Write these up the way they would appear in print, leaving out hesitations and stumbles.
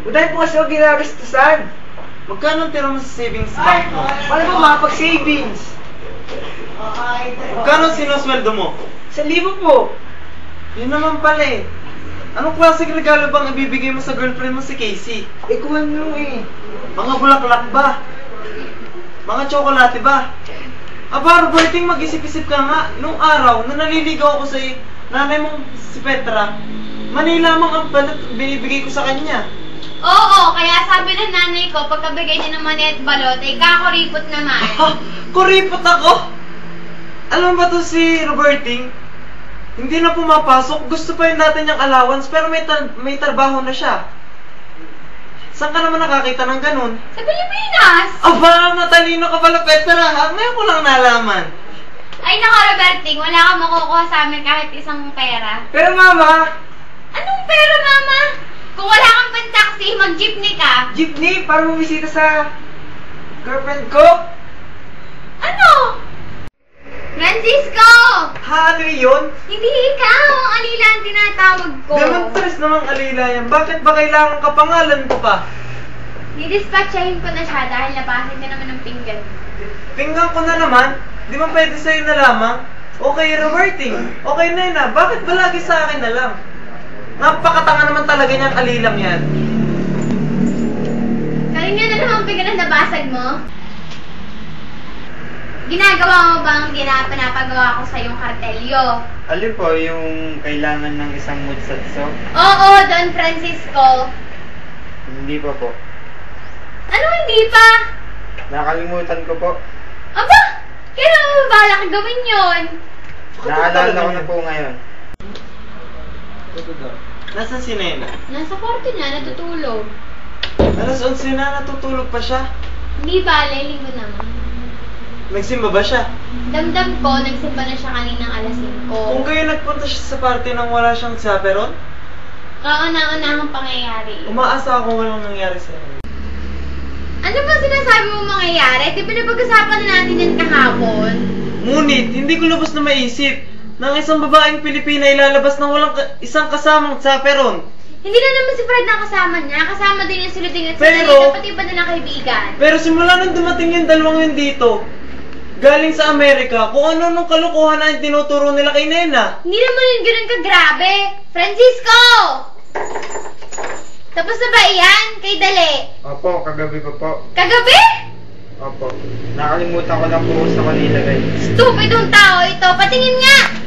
Udahin po kasi ako ginagastusan. Magkano ang tira mo sa savings bank mo? Paano ba makapag-savings? Magkano ang sinusweldo mo? 1,000 po. Yun naman pala eh. Anong klaseng regalo bang ibibigay mo sa girlfriend mo si Casey? Kung ano eh. Mga bulaklak ba? Mga tsokolate ba? Aba, Roberting, mag-isip-isip ka nga. Nung araw, na naliligaw ako sa nanay mong si Petra, Manila lamang ang balat binibigay ko sa kanya. Oo, kaya sabi ng nanay ko, pagkabigay niya ng mani at balot, ay kakuripot naman. Kuripot ako! Alam ba to si Roberting? Hindi na pumapasok, gusto pa yun natin yung allowance, pero may trabaho na siya. Saan ka naman nakakita ng ganun? Sa Pilipinas! Aba, matalino ka pala, Petra, ha? Ngayon ko lang nalaman. Ay nako, Roberting, wala kang makukuha sa amin kahit isang pera. Pero mama, Anong pera, mama? Kung wala kang pan-taxi, mag-jeepney ka. jeepney para bumisita sa girlfriend ko. Ano? Francisco! Ha, ano yun? Hindi ikaw ang alila ang tinatawag ko. Demonstress namang alila yan. Bakit ba kailangan kapangalan ko pa? Didispatchahin ko na siya dahil nabahin ka naman ng pinggan. Pinggan ko na naman. Di ba pwede sa'yo na lamang? Okay, Roberting. Okay, Nena. Bakit ba lagi sa akin na lang? Napakatanga naman talaga niyang alilang yan. Kanina na naman pinggan ang nabasag mo? Ginagawa mo ba ang pinapagawa ko sa iyong kartelyo? Alin po yung kailangan ng isang mutsatso? Oo, Don Francisco. Hindi pa po. Ano hindi pa? Nakalimutan ko po. Aba! Kailan mo balak gawin yun? Naalala ko na po ngayon. Nasaan si Nena? Nasa kwarto niya, natutulog. Alas 11 na, natutulog pa siya. Hindi bale, linggo naman. Nagsimba ba siya? Damdam ko, nagsimba na siya kaninang alas 5. Kung kayo nagpunta siya sa party nang wala siyang chaperon, kauna-unahang pangyayari. umaasa akong walang nangyari sa'yo. Ano ba sinasabi mo mangyayari? Di ba napag-usapan na natin yan kahapon? Ngunit, hindi ko lubos na maisip na ang isang babaeng Pilipina ilalabas ng walang isang kasamang chaperon. Hindi na naman si Fred na kasama niya. Kasama din yung suluting at Pero- sinalita, pati ba na ng kaibigan? Pero simula nang dumating yung dalawang yun dito, galing sa Amerika, kung ano nung kalokohan na yung tinuturo nila kay Nena. Hindi naman yun ganun kagrabe. Francisco! Tapos na ba iyan? Kay Dali? Opo, kagabi pa po. Kagabi? Opo. Nakalimutan ko lang po sa kanila guys. Stupidong tao ito. Patingin nga!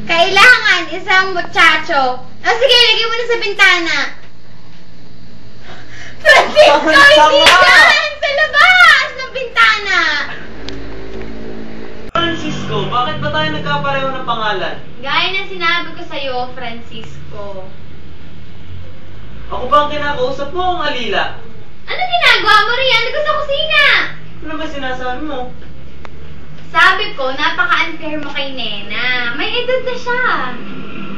Kailangan isang muchacho. O sige, lagay mo na sa bintana. Francisco, hindi yan! Sa labas ng bintana! Francisco, bakit ba tayo nagkapareho ng pangalan? Gaya ng sinabi ko sa'yo, Francisco. Ako ba ang kinakausap mo o ang alila? Ano ginagawa mo riyan? Nandun sa kusina! Ano ba sinasabi mo? Sabi ko, napaka-unfair mo kay Nena. May edad na siya.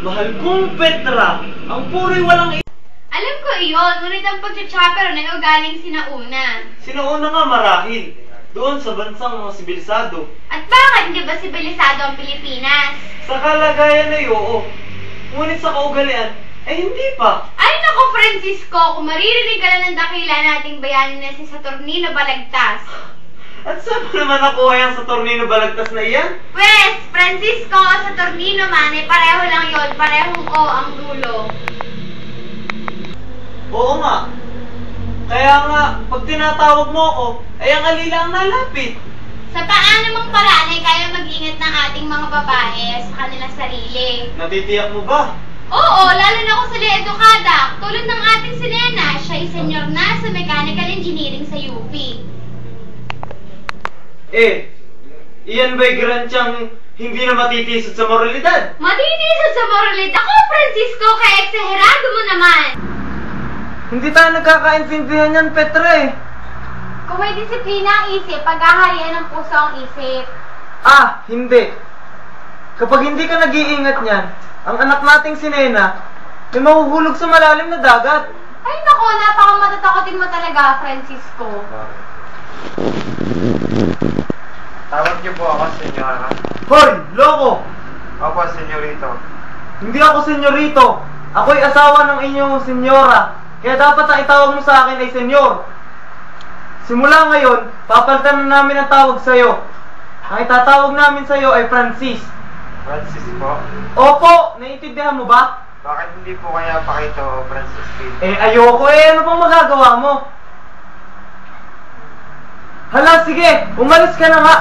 Mahal kong Petra, ang puro'y walang Alam ko iyon, ngunit ang pagchachaperon ay ugaling sinauna. Sinauna nga marahil, doon sa bansang mga sibilisado. At bakit hindi ba sibilisado ang Pilipinas? Sa kalagayan ay oo, ngunit sa kaugalian, ay hindi pa. Ay nako, Francisco, kung maririnig ka lang ng dakila nating bayani na si Saturnino Balagtas. At saan mo naman nakuha yan sa tornino balagtas na iyan? Pwes, Francisco, Saturnino man, eh, pareho lang yon, parehong O ang dulo. Oo nga. Kaya nga, pag tinatawag mo ako, ay ang alila ang nalapit. Sa paano mang paraan ay kaya mag-ingat ng ating mga babae sa kanilang sarili. Natitiyak mo ba? Oo, lalo na kung sila edukada. Tulad ng ating si Nena, siya ay senyor na sa mechanical engineering sa UP. Iyan ba'y garantyang hindi na matitisod sa moralidad? Matitisod sa moralidad ako, Francisco, kaya eksaherado mo naman. Hindi tayo nagkakaintindihan yan, Petra eh. Kung may disiplina ang isip, paghaharian ng puso ang isip. Hindi. Kapag hindi ka nag-iingat niyan, ang anak nating si Nena, ay mahuhulog sa malalim na dagat. Ay nako, napakamatatakotin mo talaga, Francisco. Tawag niyo po ako, senyora. Hoy, loko! Opo, senyorito. Hindi ako senyorito. Ako'y asawa ng inyong senyora. Kaya dapat ang itawag mo sa akin ay senyor. Simula ngayon, papalitan na namin ang tawag sa'yo. Ang itatawag namin sa'yo ay Francis. Francis po. Opo, naiintindihan mo ba? Bakit hindi po kaya pakita o Francis Pete? Ayoko ano pang magagawa mo? Hala, sige, umalis ka na nga.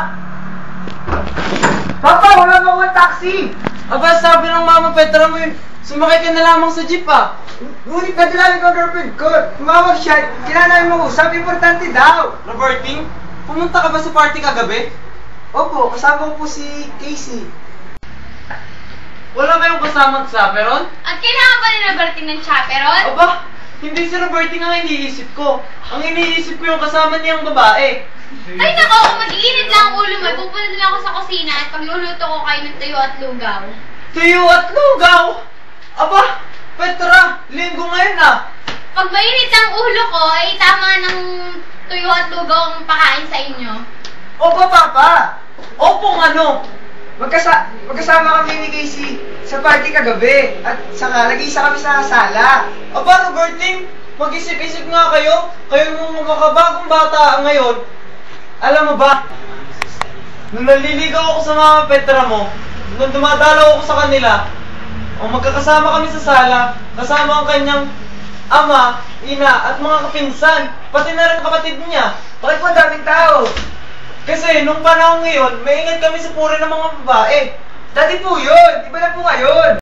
Papa, wala mo akong taxi! Aba, sabi ng mama Petra mo yun, sumakay ka na lamang sa jeep ah. Ngunit nadalamin ko ang girlfriend ko. Tumawag siya, kinanamin mo, sabi importante daw. Roberting, pumunta ka ba sa party kagabi? Opo, kasama ko po si Casey. Wala kayong kasamang chaperon? At kailangan ba ni Roberting ng chaperon? Aba, hindi si Roberting ang iniisip ko. Ang iniisip ko yung kasama niyang babae. Ay nako, kung mag-iinit lang ang ulo mo, pupunta lang ako sa kusina at pagluluto ko kayo ng tuyo at lugaw. Tuyo at lugaw! Aba, Petra, linggo ngayon ah. Pag mainit ang ulo ko, ay tama ng tuyo at lugaw ang pakain sa inyo. Opo, Papa! Opong ano? Magkasama kami ni Casey sa party kagabi at saka nag-iisa kami sa sala. Aba, Roberting, mag-isip-isip nga kayo. Kayo mga makabagong bata ngayon. Alam mo ba, nung naliligaw ako sa mga Petra mo, nung dumadalaw ako sa kanila, o magkakasama kami sa sala, kasama ang kanyang ama, ina, at mga kapinsan, pati na rin kapatid niya. Bakit po daming tao? Kasi nung panahon ngayon, maingat kami sa puri ng mga babae. Dati po yun, iba na po ngayon.